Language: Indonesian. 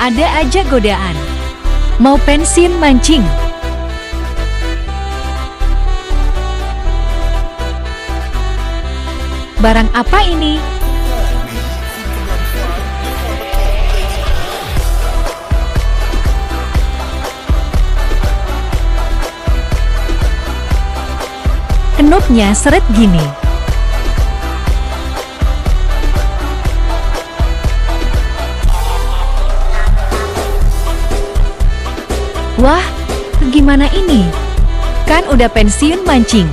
Ada aja godaan. Mau pensiun mancing? Barang apa ini? Kenopnya seret gini. Wah, gimana ini? Kan udah pensiun mancing.